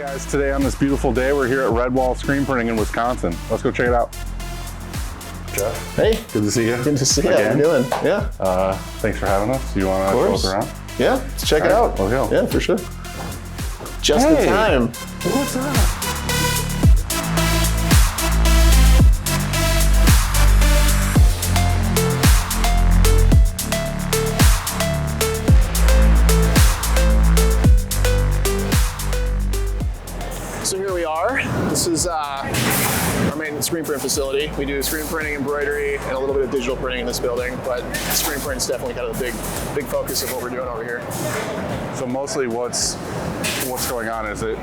guys, today on this beautiful day, we're here at Redwall screen printing in Wisconsin. Let's go check it out. Jeff. Hey. Good to see you. Good to see you. How you doing? Yeah. Thanks for having us. Do you want to show us around? Yeah, let's check it out. Let's go. Yeah, for sure. Just in time. What's up? So here we are. This is our main screen print facility. We do screen printing, embroidery, and a little bit of digital printing in this building, but screen print is definitely kind of the big focus of what we're doing over here. So mostly what's going on? Is it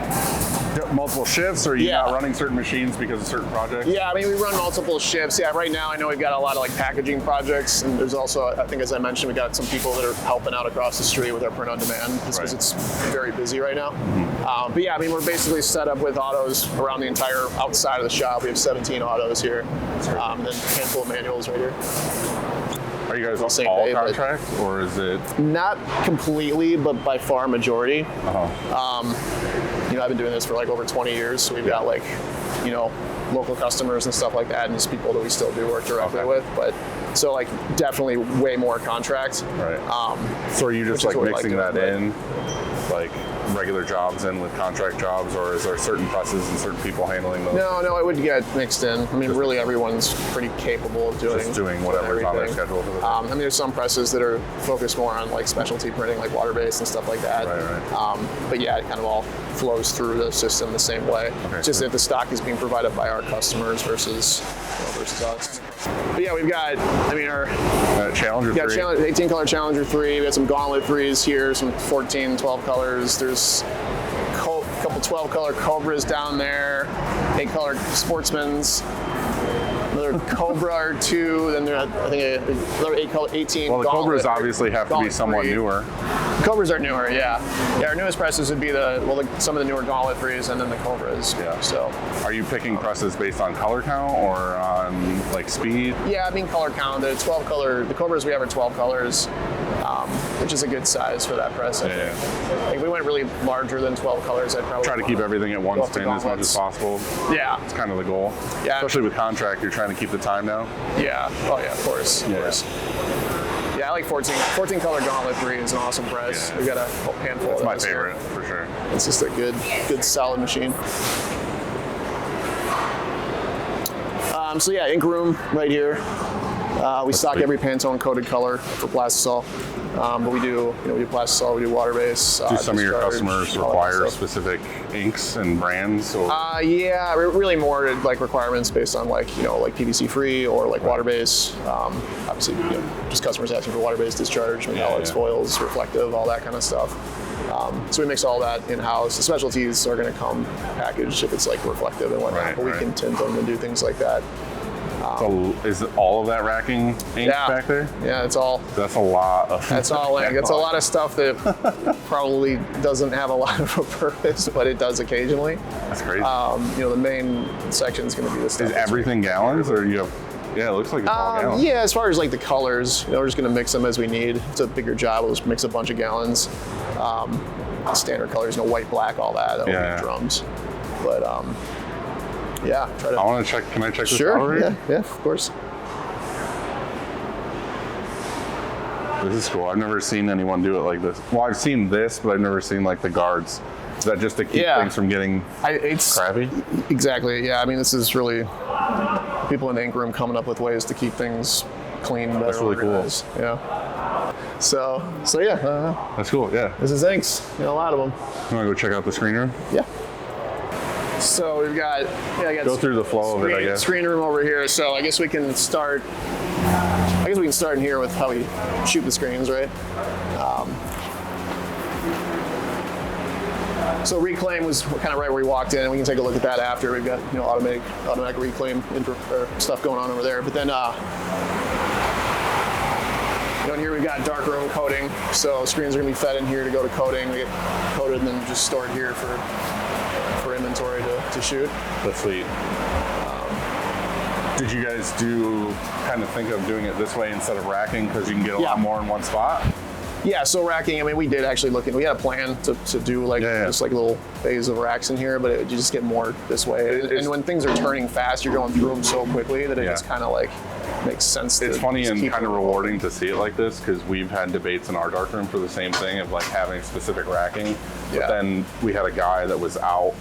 multiple shifts, or are you not running certain machines because of certain projects? Yeah, I mean, we run multiple shifts. Yeah, right now I know we've got a lot of like packaging projects, and there's also, I think as I mentioned, we got some people that are helping out across the street with our print on demand, just because it's very busy right now. But yeah, I mean, we're basically set up with autos around the entire outside of the shop. We have 17 autos here, and then a handful of manuals right here. Are you guys all contract, or is it? Not completely, but by far majority. Uh-huh. You know, I've been doing this for like over 20 years, so we've got like, you know, local customers and stuff like that, and just people that we still do work directly with. But so like definitely way more contracts. Right. So are you just like mixing that in, like regular jobs in with contract jobs, or is there certain presses and certain people handling those? No, it would get mixed in. I mean, really everyone's pretty capable of doing whatever's on their schedule for the day. I mean, there's some presses that are focused more on like specialty printing, like water-based and stuff like that. Right. But yeah, it kind of all flows through the system the same way. Okay, just that the stock is being provided by our customers versus us. But yeah, we've got, I mean, our Challenger 3. 18 color Challenger 3. We got some Gauntlet 3s here, some 14, 12 colors. There's a couple 12 color Cobras down there, 8 color Sportsmans, another Cobra or two, then there's I think another 8 color 18. Well, the Cobras obviously have to be somewhat newer. Cobras are newer, yeah. Our newest presses would be some of the newer Gauntlet 3s and then the Cobras. Yeah. So, are you picking presses based on color count or on like speed? Yeah, I mean color count. The 12 color, the Cobras we have are 12 colors, which is a good size for that press. I think. Like, we went really larger than 12 colors. I'd probably try to keep everything at one spin as much as possible. Yeah. It's kind of the goal. Yeah. Especially with contract, you're trying to keep the time down. Yeah. Oh yeah, of course. Of course. Yeah, I like 14 color Gauntlet 3 is an awesome press. Yeah. We've got a handful of those. It's my favorite, for sure. It's just a good solid machine. So yeah, ink room right here. We stock every Pantone coated color for Plastisol. But we do Plastisol, we do water base. Do some of your customers require specific inks and brands? Or? Yeah, really more like requirements based on like PVC free or like water base. Obviously, just customers asking for water based discharge, metallics, foils, reflective, all that kind of stuff. So we mix all that in house. The specialties are going to come packaged if it's like reflective and whatnot, but we can tint them and do things like that. So is all of that racking ink back there? Yeah, it's all. That's a lot of. That's all ink. It's a lot of stuff that probably doesn't have a lot of a purpose, but it does occasionally. That's crazy. The main section is going to be the stuff. Is everything gallons, or you have? Yeah, it looks like it's all gallons. Yeah, as far as like the colors, we're just going to mix them as we need. It's a bigger job. We'll just mix a bunch of gallons. Standard colors, white, black, all that. That'll be drums, but. Yeah, I want to check. Can I check this out? Sure. Yeah, of course. This is cool. I've never seen anyone do it like this. Well, I've seen this, but I've never seen like the guards. Is that just to keep things from getting crappy? Exactly. Yeah. I mean, this is really people in the ink room coming up with ways to keep things clean, better. That's really organized. Cool. Yeah. So yeah. That's cool. Yeah. This is inks. A lot of them. You want to go check out the screen room? Yeah. So we've got, go through the flow of it, I guess. Screen room over here. So I guess we can start. In here with how we shoot the screens, right? So reclaim was kind of right where we walked in, and we can take a look at that after. We've got automatic reclaim stuff going on over there. But then in here we've got dark room coating. So screens are going to be fed in here to go to coating. We get coated and then just stored here for inventory to shoot. That's sweet. Did you guys kind of think of doing it this way instead of racking because you can get a lot more in one spot? Yeah, so racking, I mean, we did actually we had a plan to do like just like little bays of racks in here, but you just get more this way. And when things are turning fast, you're going through them so quickly that it just kind of like makes sense. It's funny and kind of rewarding to see it like this, because we've had debates in our darkroom for the same thing of like having specific racking. But then we had a guy that was out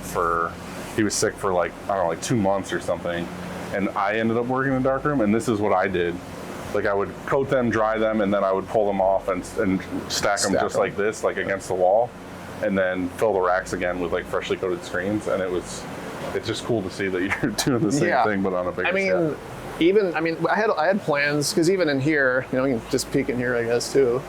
he was sick for like, I don't know, like 2 months or something. And I ended up working in the darkroom, and this is what I did. Like I would coat them, dry them, and then I would pull them off and stack them just like this, like against the wall, and then fill the racks again with like freshly coated screens. And it's just cool to see that you're doing the same thing, but on a bigger scale. I had plans, because even in here, you can just peek in here, I guess, too.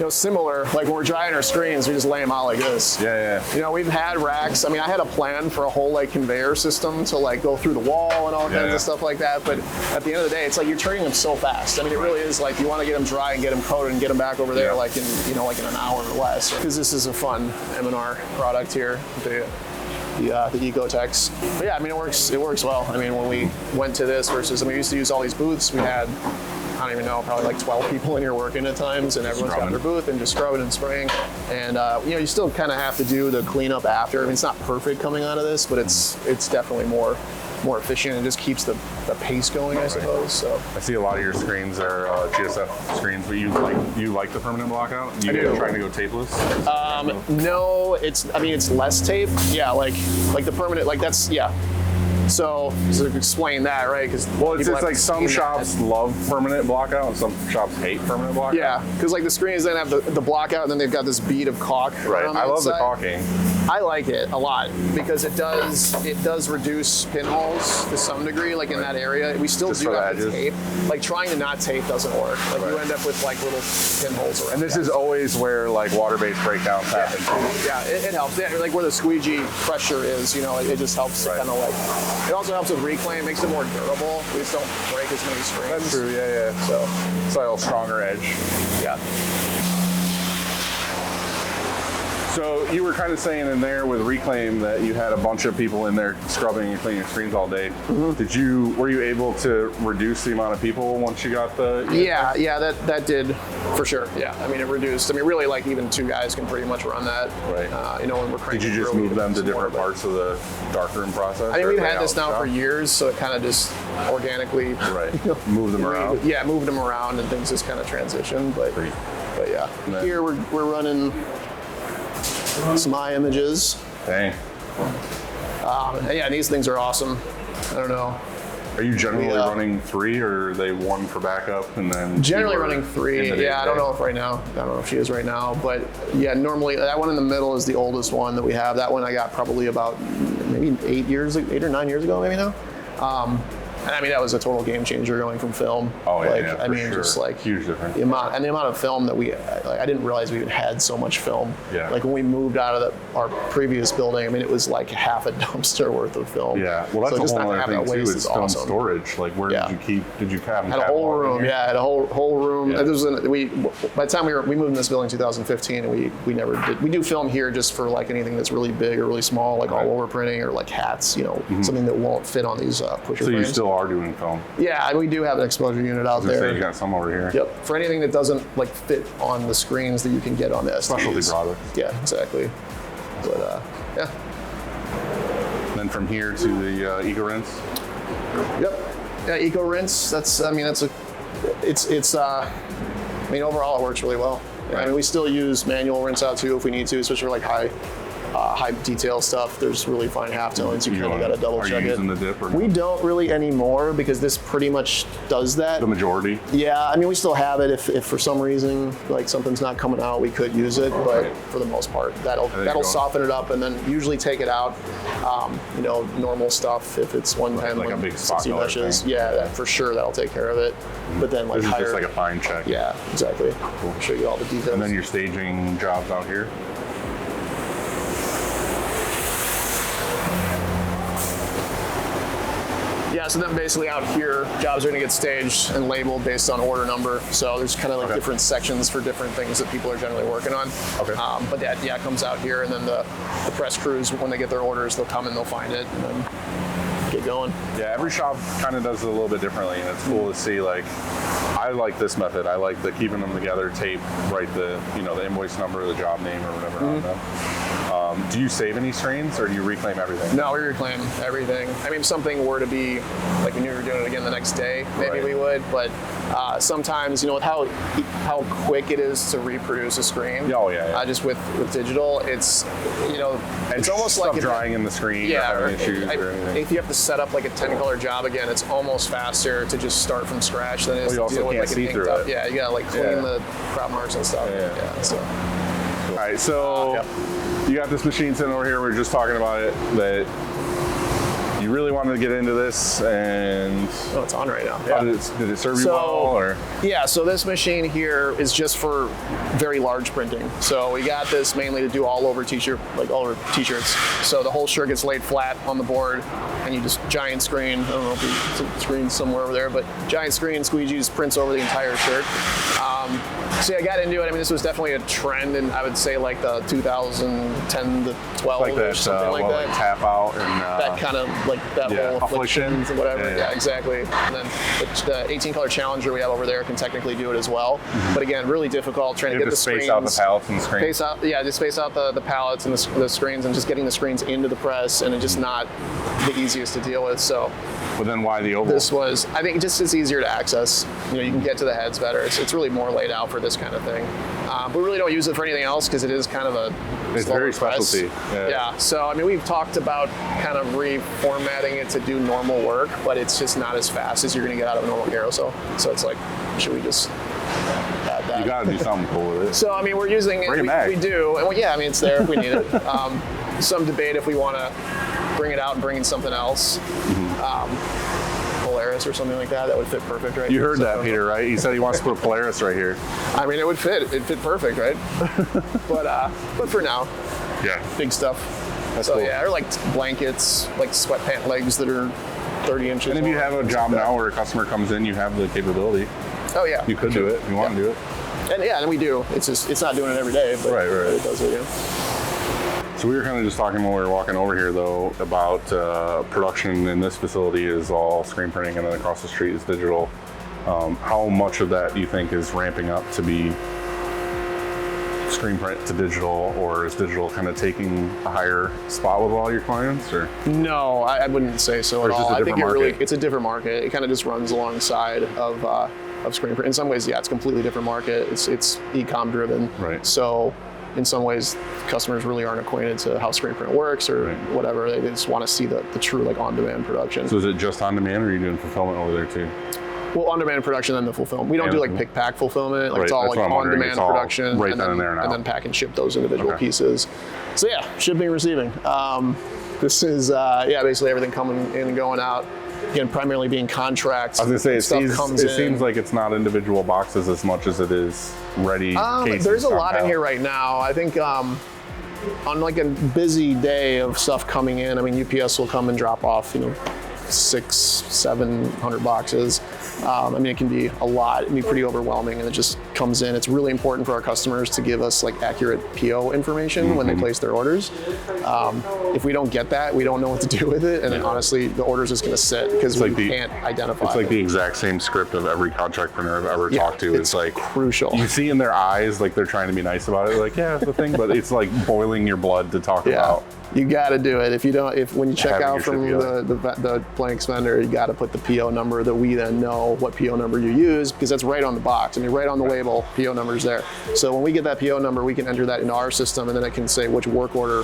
Similar, like when we're drying our screens, we just lay them out like this. We've had racks. I mean, I had a plan for a whole like conveyor system to like go through the wall and all kinds of stuff like that. But at the end of the day, it's like you're turning them so fast. I mean, it really is like you want to get them dry and get them coated and get them back over there like in like in an hour or less. Because this is a fun M&R product here, the eco-tex. But yeah, I mean, it works well. I mean, when we went to this versus, we used to use all these booths. We had, I don't even know, probably like 12 people in here working at times, and everyone's got their booth and just scrubbing and spraying. And you still kind of have to do the cleanup after. I mean, it's not perfect coming out of this, but it's definitely more efficient and just keeps the pace going, I suppose. So I see a lot of your screens are GSF screens, but you like the permanent blockout? I do. Trying to go tapeless? No, it's less tape. Yeah, like the permanent, like that's So explain that, right? Because it's like some shops love permanent blockout and some shops hate permanent blockout. Yeah, because like the screens then have the blockout, and then they've got this bead of caulk. Right. I love the caulking. I like it a lot because it does reduce pinholes to some degree, like in that area. We still do have to tape. Like trying to not tape doesn't work. Like you end up with like little pinholes around. And this is always where like water-based breakdowns happen. Yeah, it helps. Yeah, like where the squeegee pressure is, it just helps kind of like. It also helps with reclaim, makes it more durable. We just don't break as many screens. That's true. Yeah. So it's like a stronger edge. Yeah. So you were kind of saying in there with Reclaim that you had a bunch of people in there scrubbing and cleaning screens all day. Mm-hmm. Were you able to reduce the amount of people once you got the? Yeah, that did for sure. Yeah, I mean it reduced. I mean really like even 2 guys can pretty much run that. Right. When we're cranking. Did you just move them to different parts of the darkroom process? I mean we've had this now for years, so it kind of just organically. Right. Move them around. Yeah, moved them around and things just kind of transitioned. But yeah, here we're running some eye images. Dang. Yeah, these things are awesome. I don't know. Are you generally running 3, or are they 1 for backup and then? Generally running 3. Yeah, I don't know if right now. I don't know if she is right now, but yeah, normally that one in the middle is the oldest one that we have. That one I got probably about maybe 8 or 9 years ago, maybe now. And I mean, that was a total game changer going from film. Oh, yeah, I mean, sure. just like huge difference. The amount of film that I didn't realize we even had so much film. Yeah. Like when we moved out of our previous building, I mean, it was like half a dumpster worth of film. Yeah. Well, that's a whole other thing too. Is film storage. Like, where did you keep? Did you have? Had a whole room. Yeah, had a whole room. Yeah. By the time we moved in this building in 2015, and we never did. We do film here just for like anything that's really big or really small, like all over printing or like hats. Something that won't fit on these pusher frames. So you still are doing film. Yeah, we do have an exposure unit out there. Say you got some over here. Yep, for anything that doesn't like fit on the screens that you can get on the SDs. Specialty product. Yeah, exactly. But yeah. And then from here to the Eco Rinse. Yep. Yeah, Eco Rinse. Overall it works really well. Right. I mean, we still use manual rinse out too if we need to, especially for like high detail stuff. There's really fine half tones. You kind of got to double check it. Are you using the dip or we don't really anymore because this pretty much does that. The majority? Yeah, I mean we still have it if for some reason like something's not coming out, we could use it, but for the most part that'll soften it up and then usually take it out. Normal stuff if it's 110 like a big 60 meshes. Yeah, for sure that'll take care of it. But then like this is just like a fine check. Yeah, exactly. Cool. I'll show you all the details. And then you're staging jobs out here. Yeah, so then basically out here, jobs are going to get staged and labeled based on order number. So there's kind of like different sections for different things that people are generally working on. Okay. But that it comes out here, and then the press crews, when they get their orders, they'll come and they'll find it and then get going. Yeah, every shop kind of does it a little bit differently, and it's cool to see like I like this method. I like the keeping them together, tape, write the the invoice number, the job name, or whatever on them. Do you save any screens, or do you reclaim everything? No, we reclaim everything. I mean, if something were to be like when you were doing it again the next day, maybe we would. But sometimes, with how quick it is to reproduce a screen. Oh yeah. Just with digital, it's it's almost like drying in the screen. Yeah. Or having issues or anything. If you have to set up like a 10-color job again, it's almost faster to just start from scratch than it is to deal with like an inked up. Yeah, you gotta like clean the crop marks and stuff. Yeah. So. All right, so you got this machine sitting over here. We were just talking about it, that you really wanted to get into this, and it's on right now. Yeah. Did it serve you well? Or? Yeah, so this machine here is just for very large printing. So we got this mainly to do all over t-shirts. So the whole shirt gets laid flat on the board, and you just giant screen. I don't know if there's a screen somewhere over there, but giant screen, Squeegee just prints over the entire shirt. So I got into it. I mean, this was definitely a trend, and I would say like the 2010 to 12 like that, or something like that. Like tap out and that kind of like that whole afflictions and whatever. Yeah, exactly. And then the 18-color Challenger we have over there can technically do it as well. Mm-hmm. But again, really difficult trying to get the screens. Space out the pallets and the screens. Just space out the pallets and the screens, and just getting the screens into the press, and it's just not the easiest to deal with. So. But then why the oval? This was, I think, just it's easier to access. You can get to the heads better. It's really more laid out for this kind of thing. We really don't use it for anything else because it is kind of a It's very specialty. Yeah. So I mean, we've talked about kind of reformatting it to do normal work, but it's just not as fast as you're going to get out of a normal carousel. So it's like, should we just add that? You got to do something cool with it. So I mean, we're using it. We do, and I mean, it's there if we need it. Some debate if we want to bring it out and bring in something else. Polaris or something like that would fit perfect, right? You heard that, Peter, right? He said he wants to put Polaris right here. I mean, it would fit. It'd fit perfect, right? but for now, big stuff. That's cool. Or like blankets, like sweatpant legs that are 30 inches. And if you have a job now where a customer comes in, you have the capability. Oh yeah, you could do it. You want to do it. And we do. It's just it's not doing it every day, but it does it. Yeah. So we were kind of just talking when we were walking over here, though, about production in this facility is all screen printing, and then across the street is digital. How much of that do you think is ramping up to be screen print to digital, or is digital kind of taking a higher spot with all your clients? Or no, I wouldn't say so at all. I think it's a different market. It kind of just runs alongside of screen print. In some ways, it's a completely different market. It's e-com driven. Right. So in some ways, customers really aren't acquainted to how screen print works or whatever. They just want to see the true like on-demand production. So is it just on-demand, or are you doing fulfillment over there too? Well, on-demand production and the fulfillment. We don't do like pick-pack fulfillment. Like it's all like on-demand production, right then and there now. And then pack and ship those individual pieces. So shipping and receiving. This is basically everything coming in and going out. Again, primarily being contracts. I was going to say, it seems like it's not individual boxes as much as it is ready cases. There's a lot in here right now. I think on like a busy day of stuff coming in, I mean, UPS will come and drop off, 600-700 boxes. I mean, it can be a lot. It can be pretty overwhelming, and it just comes in. It's really important for our customers to give us like accurate PO information when they place their orders. If we don't get that, we don't know what to do with it, and honestly, the order's just going to sit because we can't identify. It's like the exact same script of every contract printer I've ever talked to. It's like crucial. You see in their eyes like they're trying to be nice about it. They're like, yeah, it's the thing, but it's like boiling your blood to talk about. You got to do it. When you check out from the blanks vendor, you got to put the PO number that we then know what PO number you use, because that's right on the box. I mean, right on the label, PO number's there. So when we get that PO number, we can enter that into our system, and then it can say which work order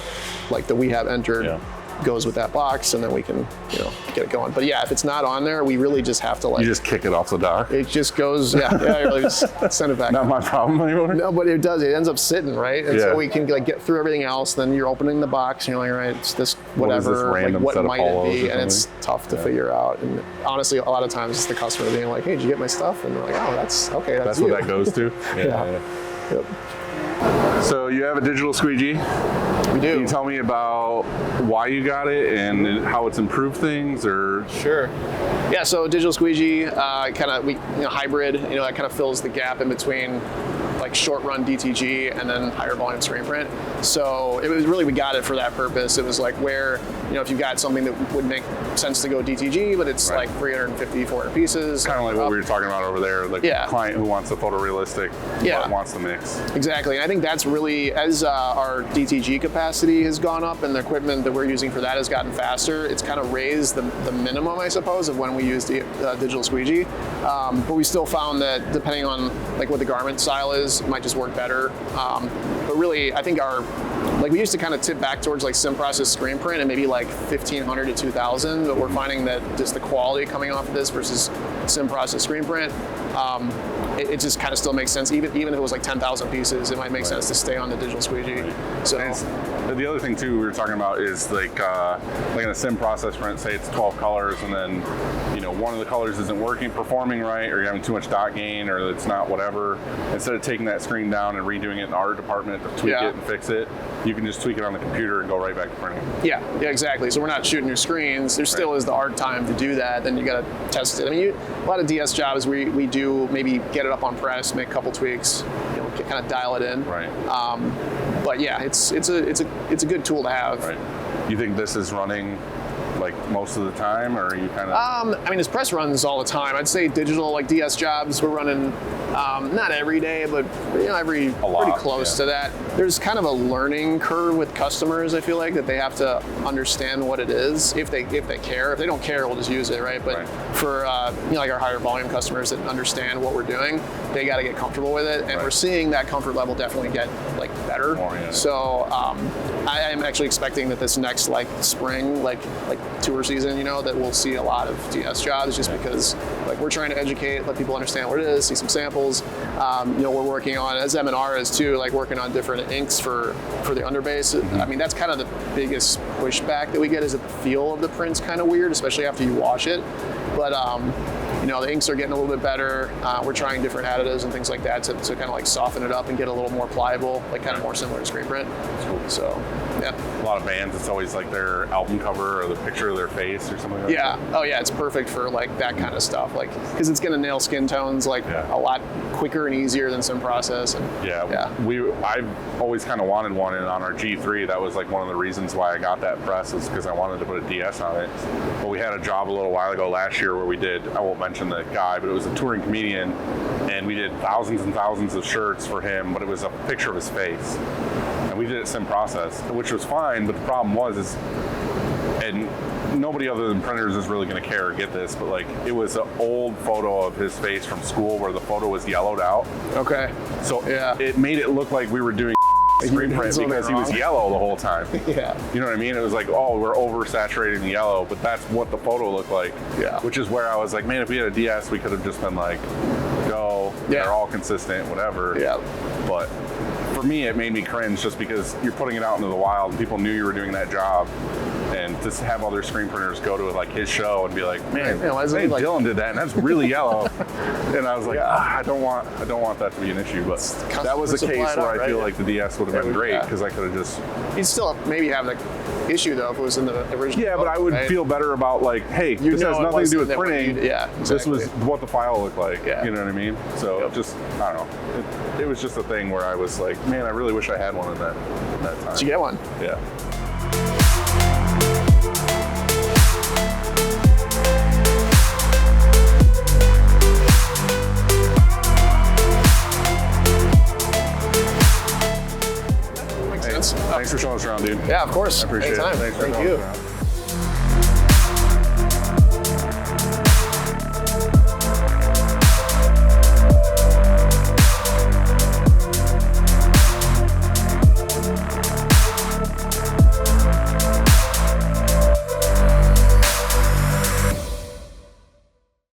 like that we have entered goes with that box, and then we can get it going. But if it's not on there, we really just have to you just kick it off the dock. It just goes really just send it back. Not my problem anymore. No, but it does. It ends up sitting right, and so we can like get through everything else. Then you're opening the box, and you're like, all right, it's this whatever. What might it be? And it's tough to figure out. And honestly, a lot of times it's the customer being like, hey, did you get my stuff? And we're like, oh, that's okay. That's what that goes to. Yep. So you have a digital Squeegee. We do. Can you tell me about why you got it and how it's improved things, or? Sure. Yeah, so digital Squeegee, hybrid, that kind of fills the gap in between like short run DTG and then higher volume screen print. So it was really, we got it for that purpose. It was like where if you've got something that would make sense to go DTG, but it's like 350, 400 pieces. Kind of like what we were talking about over there, like the client who wants the photorealistic, but wants the mix. Exactly, and I think that's really, as our DTG capacity has gone up and the equipment that we're using for that has gotten faster, it's kind of raised the minimum, I suppose, of when we use the digital squeegee. But we still found that depending on like what the garment style is, it might just work better. But really, I think we used to kind of tip back towards like sim process screen print and maybe like 1,500 to 2,000, but we're finding that just the quality coming off of this versus sim process screen print, it just kind of still makes sense. Even if it was like 10,000 pieces, it might make sense to stay on the digital squeegee. So the other thing too we were talking about is like in a sim process print, say it's 12 colors, and then one of the colors isn't performing right, or you're having too much dot gain, or it's not whatever. Instead of taking that screen down and redoing it in the art department to tweak it and fix it, you can just tweak it on the computer and go right back to printing. Yeah, exactly. So we're not shooting your screens. There still is the art time to do that. Then you got to test it. I mean, a lot of DS jobs we do maybe get it up on press, make a couple tweaks, kind of dial it in. Right. But yeah, it's a good tool to have. Right. You think this is running like most of the time, or are you kind of? I mean, this press runs all the time. I'd say digital, like DS jobs, we're running not every day, but pretty close to that. There's kind of a learning curve with customers. I feel like that they have to understand what it is if they care. If they don't care, we'll just use it, right? But for like our higher volume customers that understand what we're doing, they got to get comfortable with it, and we're seeing that comfort level definitely get like better. So I am actually expecting that this next like spring, like tour season, that we'll see a lot of DS jobs, just because like we're trying to educate, let people understand what it is, see some samples. We're working on, as M&R is too, like working on different inks for the underbase. I mean, that's kind of the biggest pushback that we get, is that the feel of the print's kind of weird, especially after you wash it. But the inks are getting a little bit better. We're trying different additives and things like that to kind of like soften it up and get a little more pliable, like kind of more similar to screen print. Cool. So, yeah. A lot of bands, it's always like their album cover or the picture of their face or something like that. Oh yeah, it's perfect for like that kind of stuff, like because it's going to nail skin tones like a lot quicker and easier than sim process. And I've always kind of wanted one, and on our G3, that was like one of the reasons why I got that press, is because I wanted to put a DS on it. But we had a job a little while ago last year where we did, I won't mention the guy, but it was a touring comedian, and we did thousands and thousands of shirts for him, but it was a picture of his face. And we did it sim process, which was fine, but the problem was and nobody other than printers is really going to care or get this, but like it was an old photo of his face from school where the photo was yellowed out. Okay. So it made it look like we were doing screen print because he was yellow the whole time. Yeah. You know what I mean? It was like, we're oversaturating the yellow, but that's what the photo looked like. Yeah. Which is where I was like, man, if we had a DS, we could have just been like, they're all consistent, whatever. Yeah. But for me, it made me cringe just because you're putting it out into the wild and people knew you were doing that job. And just have other screen printers go to like his show and be like, man, Dylan did that, and that's really yellow. And I was like, I don't want that to be an issue. But that was a case where I feel like the DS would have been great, because I could have just. You'd still maybe have the issue though if it was in the original. Yeah, but I would feel better about like, hey, this has nothing to do with printing. Exactly. This was what the file looked like. Yeah. You know what I mean? So just, I don't know. It was just a thing where I was like, man, I really wish I had one in that time. Did you get one? Yeah. Thanks for showing us around, dude. Yeah, of course. I appreciate it. Thank you.